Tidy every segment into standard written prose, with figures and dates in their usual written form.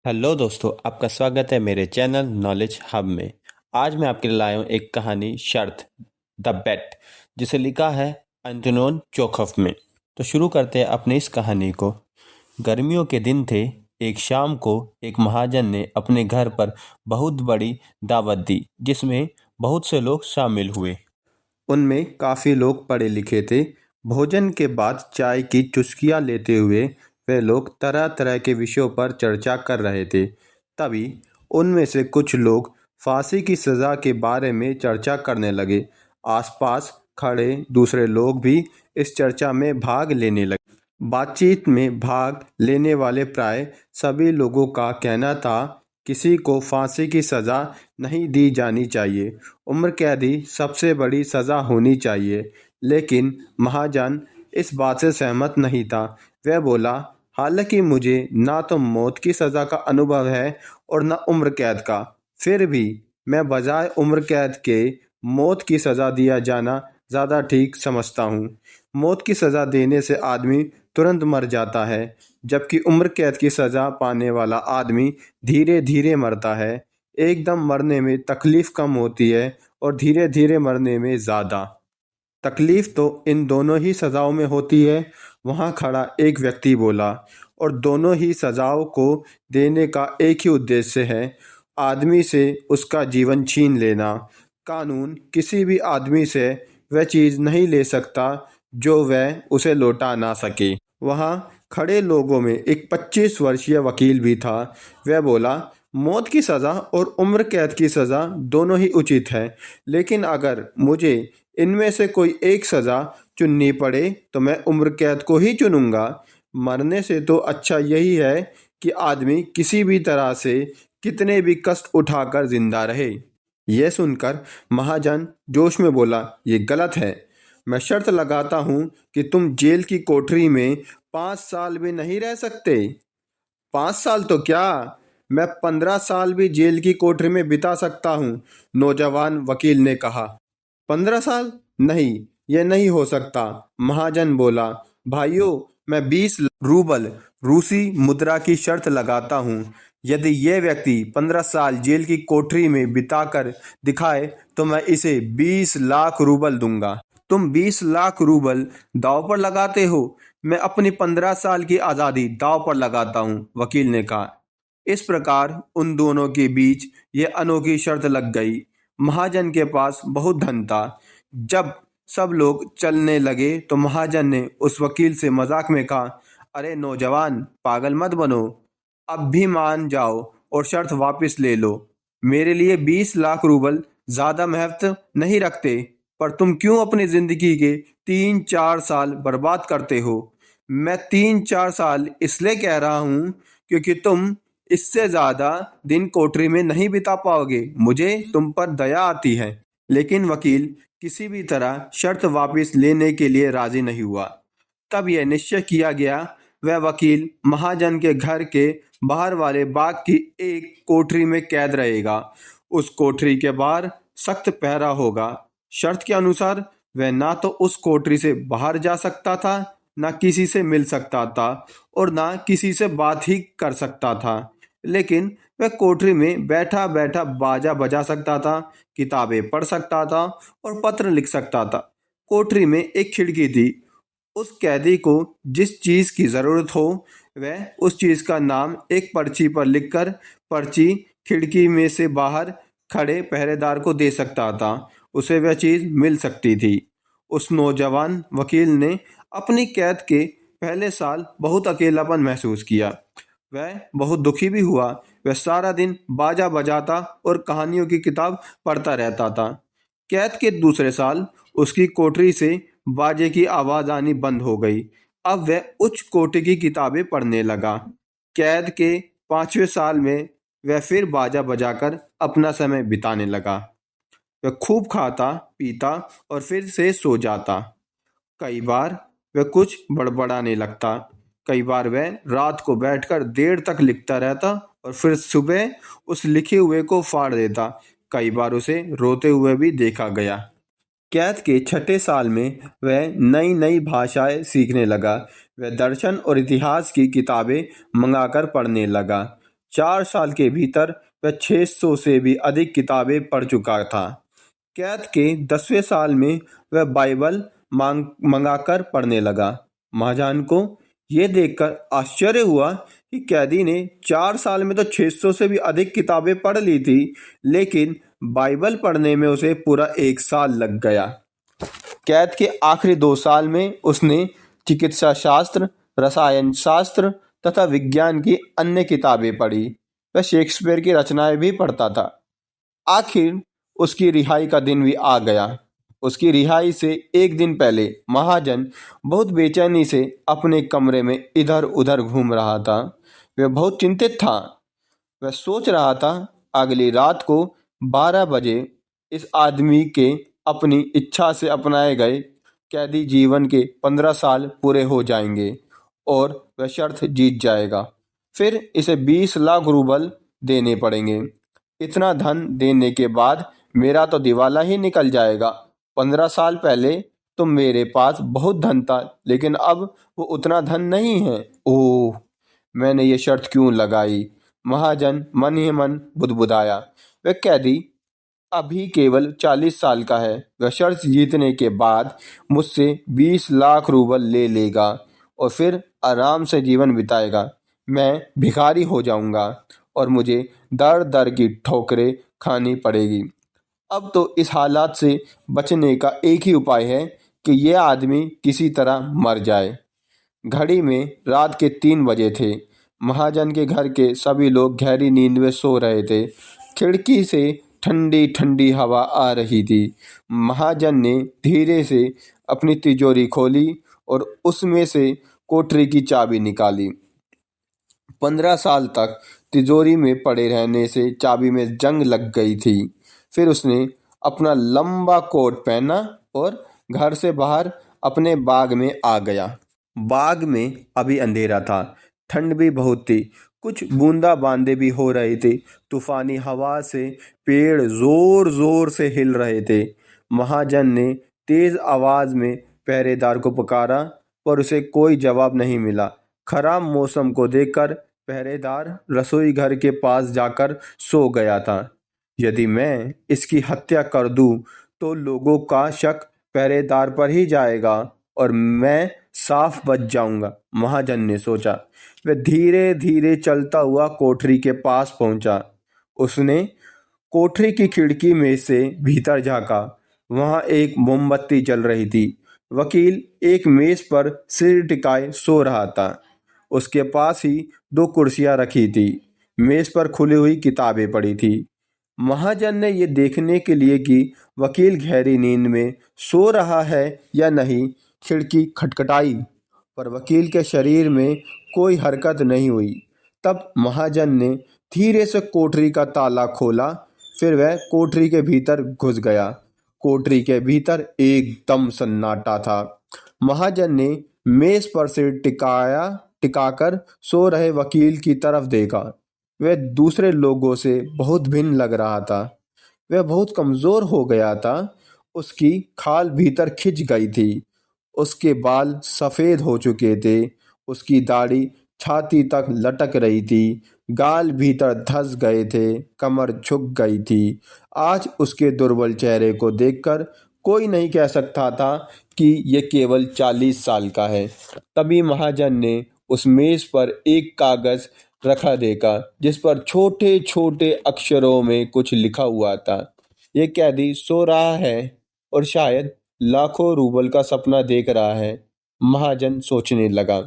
Hello दोस्तों, आपका स्वागत है मेरे चैनल नॉलेज हब में। आज मैं आपके लिए लाया हूँ एक कहानी शर्त द बेट, जिसे लिखा है अंटोन चोखव में। तो शुरू करते हैं अपनी इस कहानी को। गर्मियों के दिन थे। एक शाम को एक महाजन ने अपने घर पर बहुत बड़ी दावत दी, जिसमें बहुत से लोग शामिल हुए। उनमें काफ़ी लोग पढ़े लिखे थे। भोजन के बाद चाय की चुस्कियाँ लेते हुए वे लोग तरह तरह के विषयों पर चर्चा कर रहे थे। तभी उनमें से कुछ लोग फांसी की सज़ा के बारे में चर्चा करने लगे। आसपास खड़े दूसरे लोग भी इस चर्चा में भाग लेने लगे। बातचीत में भाग लेने वाले प्राय सभी लोगों का कहना था, किसी को फांसी की सज़ा नहीं दी जानी चाहिए, उम्र कैदी सबसे बड़ी सज़ा होनी चाहिए। लेकिन महाजन इस बात से सहमत नहीं था। वह बोला, हालांकि मुझे ना तो मौत की सज़ा का अनुभव है और न उम्र कैद का, फिर भी मैं बजाय उम्र कैद के मौत की सज़ा दिया जाना ज़्यादा ठीक समझता हूँ। मौत की सज़ा देने से आदमी तुरंत मर जाता है, जबकि उम्र कैद की सज़ा पाने वाला आदमी धीरे धीरे मरता है। एकदम मरने में तकलीफ कम होती है और धीरे धीरे मरने में ज़्यादा। तकलीफ तो इन दोनों ही सज़ाओं में होती है, वहाँ खड़ा एक व्यक्ति बोला। और दोनों ही सज़ाओं को देने का एक ही उद्देश्य है, आदमी से उसका जीवन छीन लेना। कानून किसी भी आदमी से वह चीज़ नहीं ले सकता जो वह उसे लौटा ना सके। वहाँ खड़े लोगों में एक 25 वर्षीय वकील भी था। वह बोला, मौत की सज़ा और उम्र कैद की सज़ा दोनों ही उचित है, लेकिन अगर मुझे इनमें से कोई एक सज़ा चुननी पड़े तो मैं उम्र कैद को ही चुनूंगा। मरने से तो अच्छा यही है कि आदमी किसी भी तरह से कितने भी कष्ट उठाकर जिंदा रहे। यह सुनकर महाजन जोश में बोला, ये गलत है। मैं शर्त लगाता हूँ कि तुम जेल की कोठरी में 5 साल भी नहीं रह सकते। 5 साल तो क्या, मैं 15 साल भी जेल की कोठरी में बिता सकता हूँ, नौजवान वकील ने कहा। 15 साल? नहीं, यह नहीं हो सकता, महाजन बोला। भाइयों, मैं 20 रूबल रूसी मुद्रा की शर्त लगाता हूँ। यदि यह व्यक्ति 15 साल जेल की कोठरी में बिताकर दिखाए तो मैं इसे 20 लाख रूबल दूंगा। तुम 20 लाख रूबल दांव पर लगाते हो? मैं अपनी 15 साल की आज़ादी दांव पर लगाता हूँ, वकील ने कहा। इस प्रकार उन दोनों के बीच यह अनोखी शर्त लग गई। महाजन के पास बहुत धन था। जब सब लोग चलने लगे तो महाजन ने उस वकील से मजाक में कहा, अरे नौजवान, पागल मत बनो, अब भी मान जाओ और शर्त वापस ले लो। मेरे लिए 20 लाख रूबल ज्यादा महत्व नहीं रखते, पर तुम क्यों अपनी जिंदगी के 3-4 साल बर्बाद करते हो? मैं 3-4 साल इसलिए कह रहा हूँ क्योंकि तुम इससे ज्यादा दिन कोठरी में नहीं बिता पाओगे। मुझे तुम पर दया आती है। लेकिन वकील किसी भी तरह शर्त वापस लेने के लिए राजी नहीं हुआ। तब यह निश्चय किया गया, वह वकील महाजन के घर के बाहर वाले बाग की एक कोठरी में कैद रहेगा। उस कोठरी के बाहर सख्त पहरा होगा। शर्त के अनुसार वह ना तो उस कोठरी से बाहर जा सकता था, ना किसी से मिल सकता था और ना किसी से बात ही कर सकता था। लेकिन वह कोठरी में बैठा बैठा बाजा बजा सकता था, किताबें पढ़ सकता था और पत्र लिख सकता था। कोठरी में एक खिड़की थी। उस कैदी को जिस चीज की जरूरत हो, वह उस चीज का नाम एक पर्ची पर लिखकर पर्ची खिड़की में से बाहर खड़े पहरेदार को दे सकता था। उसे वह चीज मिल सकती थी। उस नौजवान वकील ने अपनी कैद के पहले साल बहुत अकेलापन महसूस किया। वह बहुत दुखी भी हुआ। वह सारा दिन बाजा बजाता और कहानियों की किताब पढ़ता रहता था। कैद के दूसरे साल उसकी कोठरी से बाजे की आवाज आनी बंद हो गई। अब वह उच्च कोटि की किताबें पढ़ने लगा। कैद के 5वें साल में वह फिर बाजा बजाकर अपना समय बिताने लगा। वह खूब खाता पीता और फिर से सो जाता। कई बार वह कुछ बड़बड़ाने लगता। कई बार वह रात को बैठकर देर तक लिखता रहता और फिर सुबह उस लिखे हुए को फाड़ देता। कई बार उसे रोते हुए भी देखा गया। कैद के 6ठे साल में वह नई नई भाषाएं सीखने लगा। वह दर्शन और इतिहास की किताबें मंगाकर पढ़ने लगा। 4 साल के भीतर वह 600 से भी अधिक किताबें पढ़ चुका था। कैद के 10वें साल में वह बाइबल मंगाकर पढ़ने लगा। महाजन को यह देखकर आश्चर्य हुआ कि कैदी ने 4 साल में तो 600 से भी अधिक किताबें पढ़ ली थी, लेकिन बाइबल पढ़ने में उसे पूरा 1 साल लग गया। कैद के आखिरी 2 साल में उसने चिकित्सा शास्त्र, रसायन शास्त्र तथा विज्ञान की अन्य किताबें पढ़ी। वह शेक्सपियर की रचनाएं भी पढ़ता था। आखिर उसकी रिहाई का दिन भी आ गया। उसकी रिहाई से एक दिन पहले महाजन बहुत बेचैनी से अपने कमरे में इधर उधर घूम रहा था। वह बहुत चिंतित था। वह सोच रहा था अगली रात को 12 बजे इस आदमी के अपनी इच्छा से अपनाए गए कैदी जीवन के 15 साल पूरे हो जाएंगे और वह शर्त जीत जाएगा। फिर इसे 20 लाख रूबल देने पड़ेंगे। इतना धन देने के बाद मेरा तो दिवाला ही निकल जाएगा। 15 साल पहले तो मेरे पास बहुत धन था, लेकिन अब वो उतना धन नहीं है। ओह, मैंने ये शर्त क्यों लगाई? महाजन मन ही मन बुदबुदाया। वह कैदी अभी केवल 40 साल का है। वह शर्त जीतने के बाद मुझसे 20 लाख रूबल ले लेगा और फिर आराम से जीवन बिताएगा। मैं भिखारी हो जाऊंगा और मुझे दर दर की ठोकरें खानी पड़ेगी। अब तो इस हालात से बचने का एक ही उपाय है कि यह आदमी किसी तरह मर जाए। घड़ी में रात के 3 बजे थे। महाजन के घर के सभी लोग गहरी नींद में सो रहे थे। खिड़की से ठंडी ठंडी हवा आ रही थी। महाजन ने धीरे से अपनी तिजोरी खोली और उसमें से कोठरी की चाबी निकाली। 15 साल तक तिजोरी में पड़े रहने से चाबी में जंग लग गई थी। फिर उसने अपना लंबा कोट पहना और घर से बाहर अपने बाग में आ गया। बाग में अभी अंधेरा था। ठंड भी बहुत थी। कुछ बूंदाबांदी भी हो रही थी। तूफानी हवा से पेड़ जोर जोर से हिल रहे थे। महाजन ने तेज आवाज में पहरेदार को पुकारा, पर उसे कोई जवाब नहीं मिला। खराब मौसम को देखकर पहरेदार रसोई घर के पास जाकर सो गया था। यदि मैं इसकी हत्या कर दूं, तो लोगों का शक पहरेदार पर ही जाएगा और मैं साफ बच जाऊंगा, महाजन ने सोचा। वह धीरे धीरे चलता हुआ कोठरी के पास पहुंचा। उसने कोठरी की खिड़की में से भीतर झांका। वहां एक मोमबत्ती जल रही थी। वकील एक मेज पर सिर टिकाए सो रहा था। उसके पास ही 2 कुर्सियां रखी थी। मेज पर खुली हुई किताबें पड़ी थी। महाजन ने ये देखने के लिए कि वकील गहरी नींद में सो रहा है या नहीं, खिड़की खटखटाई, पर वकील के शरीर में कोई हरकत नहीं हुई। तब महाजन ने धीरे से कोठरी का ताला खोला। फिर वह कोठरी के भीतर घुस गया। कोठरी के भीतर एकदम सन्नाटा था। महाजन ने मेज पर सिर टिकाकर सो रहे वकील की तरफ देखा। वह दूसरे लोगों से बहुत भिन्न लग रहा था। वह बहुत कमजोर हो गया था। उसकी खाल भीतर खिंच गई थी। उसके बाल सफेद हो चुके थे। उसकी दाढ़ी छाती तक लटक रही थी। गाल भीतर धंस गए थे। कमर झुक गई थी। आज उसके दुर्बल चेहरे को देखकर कोई नहीं कह सकता था कि यह केवल 40 साल का है। तभी महाजन ने उस मेज पर एक कागज रखा देखा, जिस पर छोटे छोटे अक्षरों में कुछ लिखा हुआ था। ये कैदी सो रहा है और शायद लाखों रूबल का सपना देख रहा है। महाजन सोचने लगा,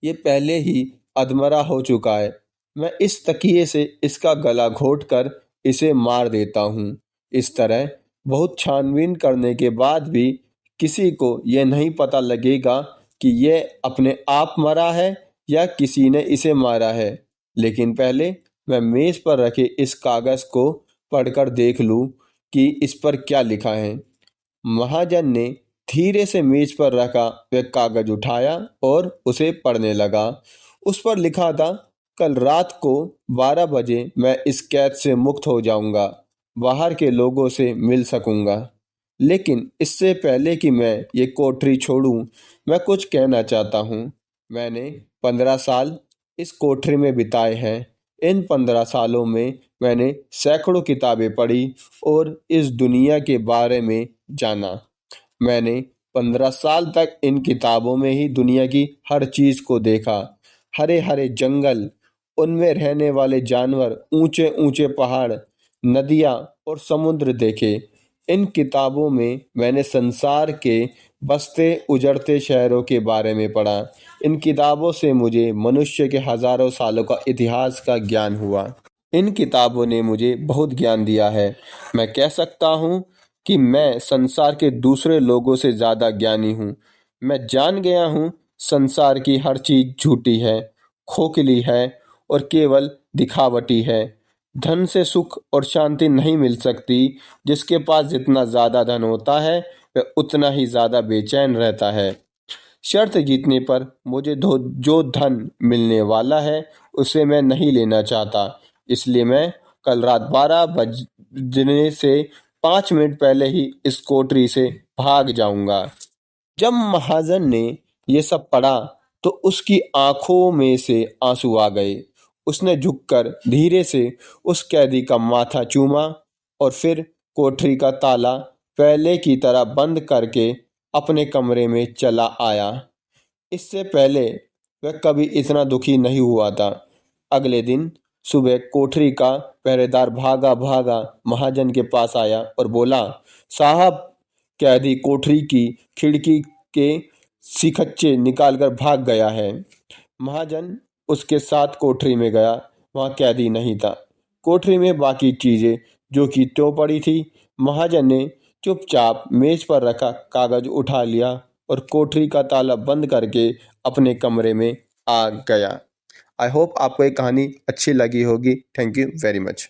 ये पहले ही अधमरा हो चुका है। मैं इस तकिए से इसका गला घोंटकर इसे मार देता हूँ। इस तरह बहुत छानबीन करने के बाद भी किसी को यह नहीं पता लगेगा कि यह अपने आप मरा है या किसी ने इसे मारा है। लेकिन पहले मैं मेज पर रखे इस कागज को पढ़कर देख लूं कि इस पर क्या लिखा है। महाजन ने धीरे से मेज पर रखा वह कागज उठाया और उसे पढ़ने लगा। उस पर लिखा था, कल रात को 12 बजे मैं इस कैद से मुक्त हो जाऊंगा, बाहर के लोगों से मिल सकूंगा। लेकिन इससे पहले कि मैं ये कोठरी छोड़ूं, मैं कुछ कहना चाहता हूँ। मैंने 15 साल इस कोठरी में बिताए हैं। इन 15 सालों में मैंने सैकड़ों किताबें पढ़ी और इस दुनिया के बारे में जाना। मैंने 15 साल तक इन किताबों में ही दुनिया की हर चीज़ को देखा। हरे हरे जंगल, उनमें रहने वाले जानवर, ऊंचे ऊंचे पहाड़, नदियाँ और समुद्र देखे। इन किताबों में मैंने संसार के बसते उजड़ते शहरों के बारे में पढ़ा। इन किताबों से मुझे मनुष्य के हजारों सालों का इतिहास का ज्ञान हुआ। इन किताबों ने मुझे बहुत ज्ञान दिया है। मैं कह सकता हूँ कि मैं संसार के दूसरे लोगों से ज़्यादा ज्ञानी हूँ। मैं जान गया हूँ संसार की हर चीज़ झूठी है, खोखली है और केवल दिखावटी है। धन से सुख और शांति नहीं मिल सकती। जिसके पास जितना ज़्यादा धन होता है वह उतना ही ज़्यादा बेचैन रहता है। शर्त जीतने पर मुझे जो धन मिलने वाला है उसे मैं नहीं लेना चाहता। इसलिए मैं कल रात 12 बजने से 5 मिनट पहले ही इस कोठरी से भाग जाऊंगा। जब महाजन ने ये सब पढ़ा तो उसकी आंखों में से आंसू आ गए। उसने झुककर धीरे से उस कैदी का माथा चूमा और फिर कोठरी का ताला पहले की तरह बंद करके अपने कमरे में चला आया। इससे पहले वह कभी इतना दुखी नहीं हुआ था। अगले दिन सुबह कोठरी का पहरेदार भागा भागा महाजन के पास आया और बोला, साहब, कैदी कोठरी की खिड़की के सिखच्चे निकालकर भाग गया है। महाजन उसके साथ कोठरी में गया। वहाँ कैदी नहीं था। कोठरी में बाकी चीजें जो कि त्यों पड़ी थी। महाजन ने चुपचाप मेज पर रखा कागज उठा लिया और कोठरी का ताला बंद करके अपने कमरे में आ गया। आई होप आपको ये कहानी अच्छी लगी होगी। Thank you very much.